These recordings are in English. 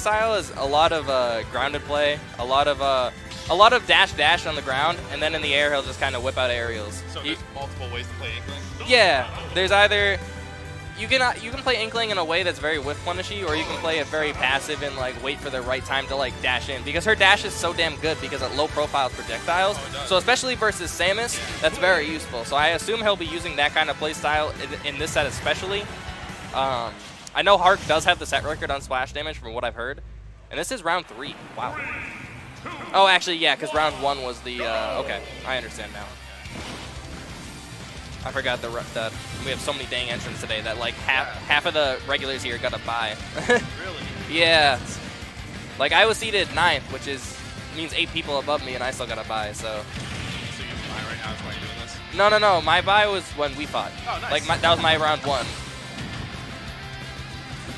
style is a lot of grounded play, a lot of dash on the ground, and then in the air he'll just kind of whip out aerials. So there's multiple ways to play Inkling? Yeah, there's either you can play Inkling in a way that's very whiff punishy, or you can play it very passive and like wait for the right time to like dash in, because her dash is so damn good because of low profile projectiles. So especially versus Samus, that's very useful. So I assume he'll be using that kind of play style in this set especially. I know Hark does have the set record on splash damage from what I've heard, and this is round 3. Wow. Oh, actually, yeah, because round 1 was the, okay, I understand now. I forgot that we have so many dang entrants today that, like, half of the regulars here got a bye. Really? Yeah. Like, I was seated 9th, which means 8 people above me, and I still got a bye, so. So you have a bye right now, that's why you're doing this? No. My bye was when we fought. Oh, nice. Like, that was my round 1.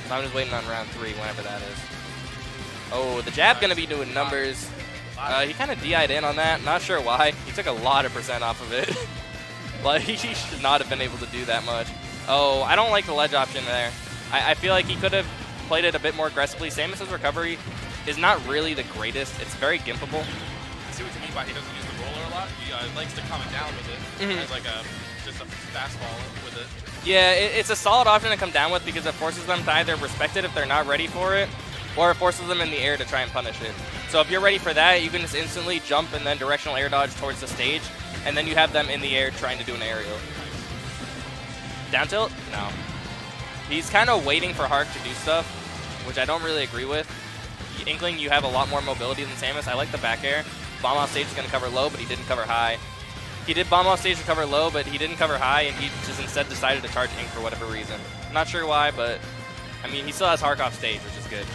So I'm just waiting on round 3, whenever that is. Oh, the jab going to be doing numbers. He kind of DI'd in on that. Not sure why. He took a lot of % off of it. Like, he should not have been able to do that much. Oh, I don't like the ledge option there. I feel like he could have played it a bit more aggressively. Samus's recovery is not really the greatest. It's very gimpable. I see what you mean by he doesn't use the roller a lot. He likes to come it down with it. As like just a fastball with it. Yeah, it's a solid option to come down with because it forces them to either respect it if they're not ready for it, or it forces them in the air to try and punish it. So if you're ready for that, you can just instantly jump and then directional air dodge towards the stage, and then you have them in the air trying to do an aerial. Down tilt? No. He's kind of waiting for Hark to do stuff, which I don't really agree with. Inkling, you have a lot more mobility than Samus. I like the back air. Bomb off stage is going to cover low, but he didn't cover high. He did bomb off stage to cover low, but he didn't cover high, and he just instead decided to charge Ink for whatever reason. Not sure why, but I mean, he still has Hark off stage, which is good.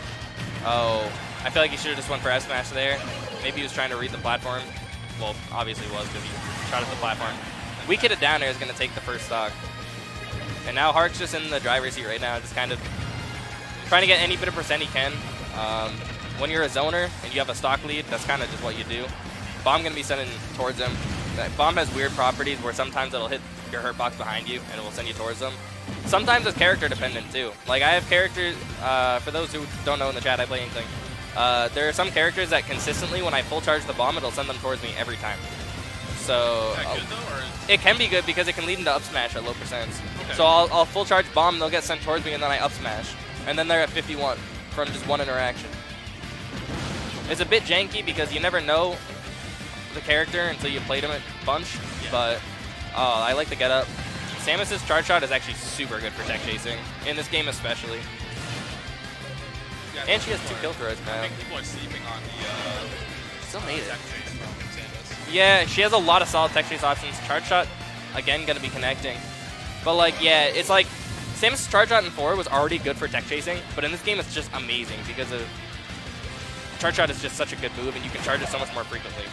Oh, I feel like he should have just went for F smash there. Maybe he was trying to read the platform. Well, obviously he was because he shot at the platform. Weak hit it down air is going to take the first stock. And now Hark's just in the driver's seat right now, just kind of trying to get any bit of % he can. When you're a zoner and you have a stock lead, that's kind of just what you do. Bomb going to be sending towards him. That bomb has weird properties where sometimes it'll hit your hurt box behind you and it will send you towards them. Sometimes it's character dependent too. Like I have characters, for those who don't know in the chat, I play Inkling. There are some characters that consistently, when I full charge the bomb, it'll send them towards me every time. So is that good though, or it can be good because it can lead into up smash at low %. Okay. So I'll full charge bomb, they'll get sent towards me, and then I up smash, and then they're at 51 from just one interaction. It's a bit janky because you never know the character until you played him a bunch, but I like the get up. Samus's charge shot is actually super good for tech chasing, in this game especially. Yeah, And she has 2 kill throws now. I think people are sleeping on the Still made it. tech chase from Samus. Yeah, she has a lot of solid tech chase options. Charge shot, again, going to be connecting. But like, yeah, it's like Samus's charge shot in 4 was already good for tech chasing, but in this game it's just amazing because of charge shot is just such a good move and you can charge it so much more frequently.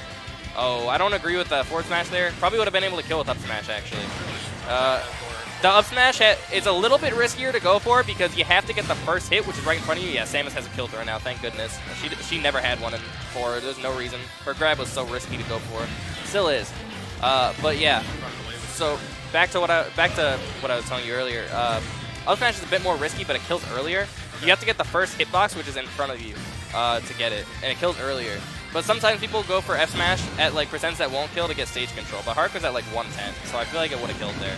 Oh, I don't agree with the forward smash there. Probably would have been able to kill with up smash, actually. The up smash is a little bit riskier to go for because you have to get the first hit, which is right in front of you. Yeah, Samus has a kill throw now, thank goodness. She never had one in 4. There's no reason. Her grab was so risky to go for. Still is. But yeah. So back to what I was telling you earlier. Up smash is a bit more risky, but it kills earlier. You have to get the first hitbox, which is in front of you, to get it, and it kills earlier. But sometimes people go for F smash at like % that won't kill to get stage control. But Hark was at like 110, so I feel like it would have killed there.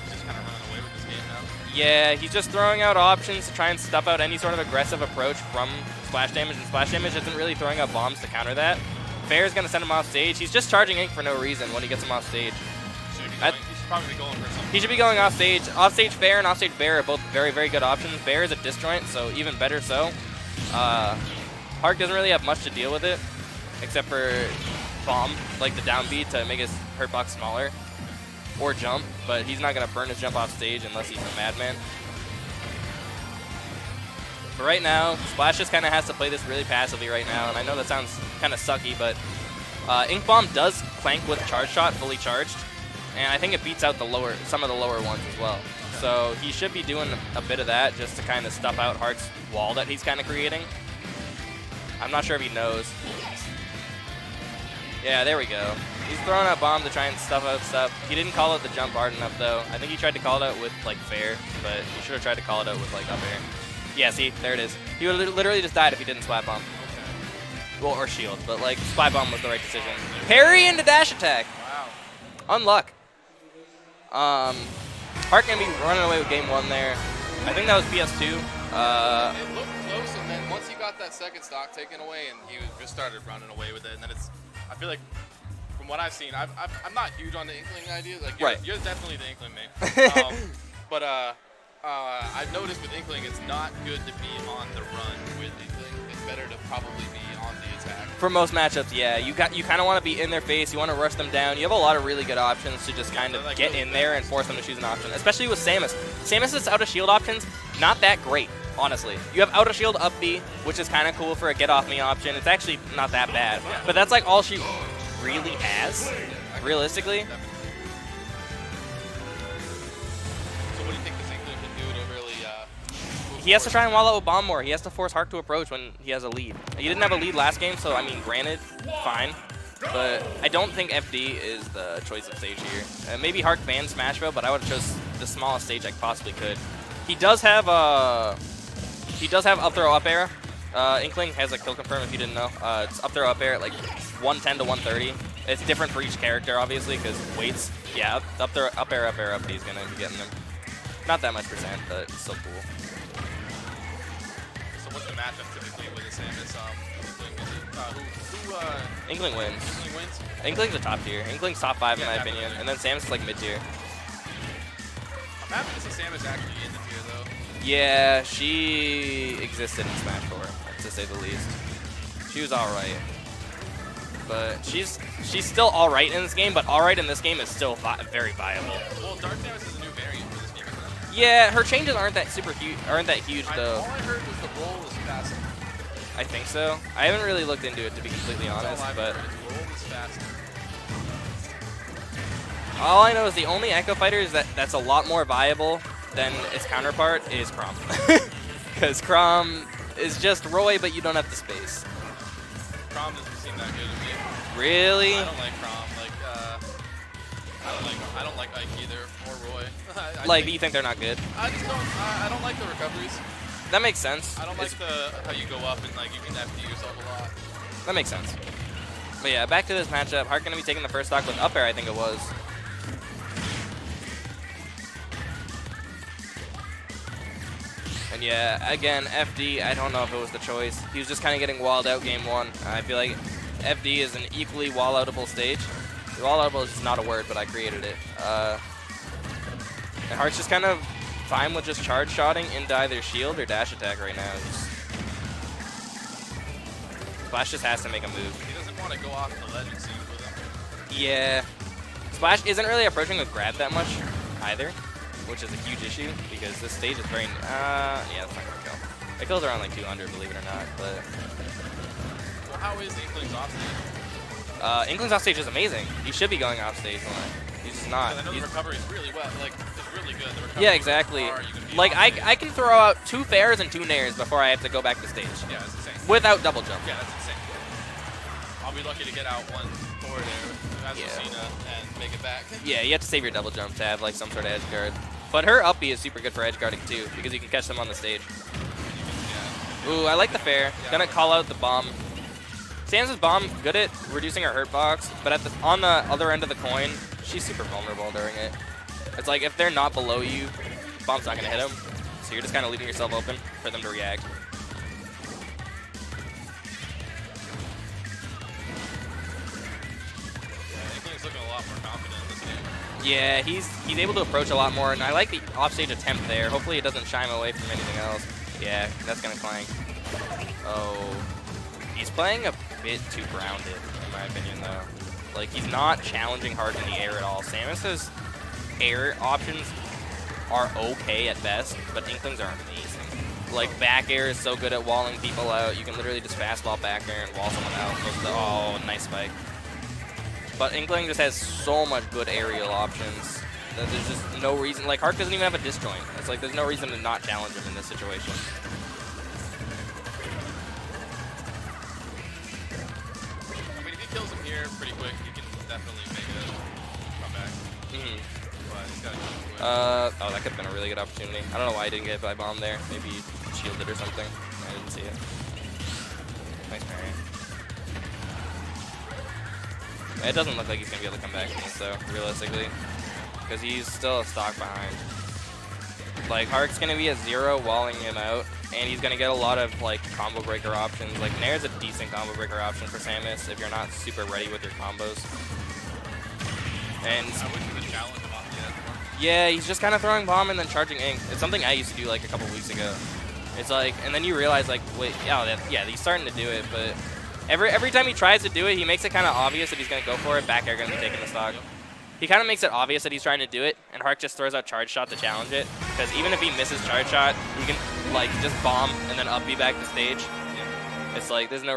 Just kind of running away with this game now. Yeah, he's just throwing out options to try and stuff out any sort of aggressive approach from splash damage, and splash damage isn't really throwing out bombs to counter that. Fair's going to send him off stage. He's just charging Ink for no reason when he gets him off stage. He should probably be going for something. He should be going off stage. Off stage Fair and off stage Bear are both very, very good options. Bear is a disjoint, so even better so. Hark doesn't really have much to deal with it, except for bomb, like the down B to make his hurt box smaller, or jump, but he's not going to burn his jump off stage unless he's a madman. But right now, Splash just kind of has to play this really passively right now, and I know that sounds kind of sucky, but Ink Bomb does clank with Charge Shot fully charged, and I think it beats out some of the lower ones as well. So he should be doing a bit of that just to kind of stuff out Hark's wall that he's kind of creating. I'm not sure if he knows. Yeah, there we go. He's throwing out bomb to try and stuff out stuff. He didn't call out the jump hard enough, though. I think he tried to call it out with, like, Fair, but he should have tried to call it out with, like, up air. Yeah, see, there it is. He would literally just died if he didn't splat bomb. Okay. Well, or shield, but like splat bomb was the right decision. Parry into dash attack. Wow. Unluck. Hark gonna be running away with game 1 there. I think that was PS2. It looked close, and then once he got that second stock taken away, and he just started running away with it, and then I feel like, from what I've seen, I'm not huge on the Inkling idea. Like, you're definitely the Inkling man. But I've noticed with Inkling, it's not good to be on the run with Inkling. It's better to probably be on the attack. For most matchups, yeah. You kind of want to be in their face. You want to rush them down. You have a lot of really good options to just kind of like get in there and force them to choose an option, especially with Samus. Samus's out of shield options, not that great, honestly. You have out of shield up B, which is kind of cool for a get off me option. It's actually not that bad, but that's like all she really has, realistically. He has to try and wall out with bomb more. He has to force Hark to approach when he has a lead. He didn't have a lead last game, so I mean, granted, fine. But I don't think FD is the choice of stage here. Maybe Hark banned Smash Bro, but I would have chose the smallest stage I possibly could. He does have up throw up air. Inkling has a kill confirm if you didn't know. It's up throw up air at like 110 to 130. It's different for each character, obviously, because weights. Yeah, up throw up air up D is gonna be getting them. Not that much percent, but it's still cool. What's the matchup typically with the Samus? Inkling wins. Inkling wins? Inkling's a top tier. Inkling's top 5 in my opinion, and then Samus is like mid tier. I'm happy to see Samus actually in the tier though. Yeah, she existed in Smash 4, to say the least. She was alright. But she's still alright in this game, but alright in this game is still very viable. Well, Dark Samus is a new variant for this game, isn't it? Yeah, her changes aren't that huge though. All I heard was the roll was faster. I think so. I haven't really looked into it, to be completely honest, but roll is faster. All I know is the only Echo Fighter that's a lot more viable than its counterpart is Chrom. Because Chrom is just Roy, but you don't have the space. Chrom doesn't seem that good to me. Really? I don't like Chrom. I don't like Ike either, or Roy. You think they're not good? I just don't. I don't like the recoveries. That makes sense. I don't like how you go up and you can FD yourself a lot. That makes sense. But yeah, back to this matchup. Hark gonna be taking the first stock with up air, I think it was. And yeah, again, FD, I don't know if it was the choice. He was just kind of getting walled out game 1. I feel like FD is an equally wall-outable stage. Wall-outable is just not a word, but I created it. And Hark's just kind of fine with just charge shotting into either shield or dash attack right now. Splash just has to make a move. He doesn't want to go off the ledge, it seems, with him. Yeah. Splash isn't really approaching with grab that much either, which is a huge issue because this stage is very, yeah, that's not gonna kill. It kills around like 200, believe it or not, but. Well, how is Inkling's offstage? Inkling's offstage is amazing. He should be going offstage more. He's just not. I know the recovery is really well, it's really good. The recovery yeah, exactly. Like, I can throw out 2 fairs and 2 nairs before I have to go back to stage. Yeah, that's insane. Without double jump. Yeah, that's insane. I'll be lucky to get out 1 forward air, Cena, and make it back. Yeah, you have to save your double jump to have like some sort of edge guard. But her up B is super good for edge guarding too, because you can catch them on the stage. Yeah. Ooh, I like the fair. Yeah. Gonna call out the bomb. Samus's bomb, good at reducing her hurt box, but on the other end of the coin, she's super vulnerable during it. It's like if they're not below you, bomb's not gonna hit them. So you're just kind of leaving yourself open for them to react. Looking a lot more confident in this game. Yeah, he's able to approach a lot more, and I like the offstage attempt there. Hopefully it doesn't chime away from anything else. Yeah, that's gonna clang. Oh, he's playing a bit too grounded, in my opinion, though. Like, he's not challenging hard in the air at all. Samus's air options are okay at best, but Inkling's are amazing. Like, back air is so good at walling people out. You can literally just fastball back air and wall someone out. Oh, nice spike. But Inkling just has so much good aerial options that there's just no reason. Like, Hark doesn't even have a disjoint. It's like there's no reason to not challenge him in this situation. I mean, if he kills him here pretty quick, he can definitely make a comeback. But he's got to oh, that could have been a really good opportunity. I don't know why I didn't get by bomb there. Maybe shielded or something. I didn't see it. Nice parry. It doesn't look like he's going to be able to come back from this, though, realistically. Because he's still a stock behind. Like, Hark's going to be at 0, walling him out. And he's going to get a lot of, like, combo breaker options. Like, Nair's a decent combo breaker option for Samus if you're not super ready with your combos. And yeah, he's just kind of throwing bomb and then charging ink. It's something I used to do, like, a couple weeks ago. It's like, and then you realize, like, wait, yeah, he's starting to do it, but every time he tries to do it, he makes it kind of obvious that he's going to go for it. Back air going to be taking the stock. He kind of makes it obvious that he's trying to do it, and Hark just throws out charge shot to challenge it. Because even if he misses charge shot, he can, like, just bomb and then up B back the stage. It's like, there's no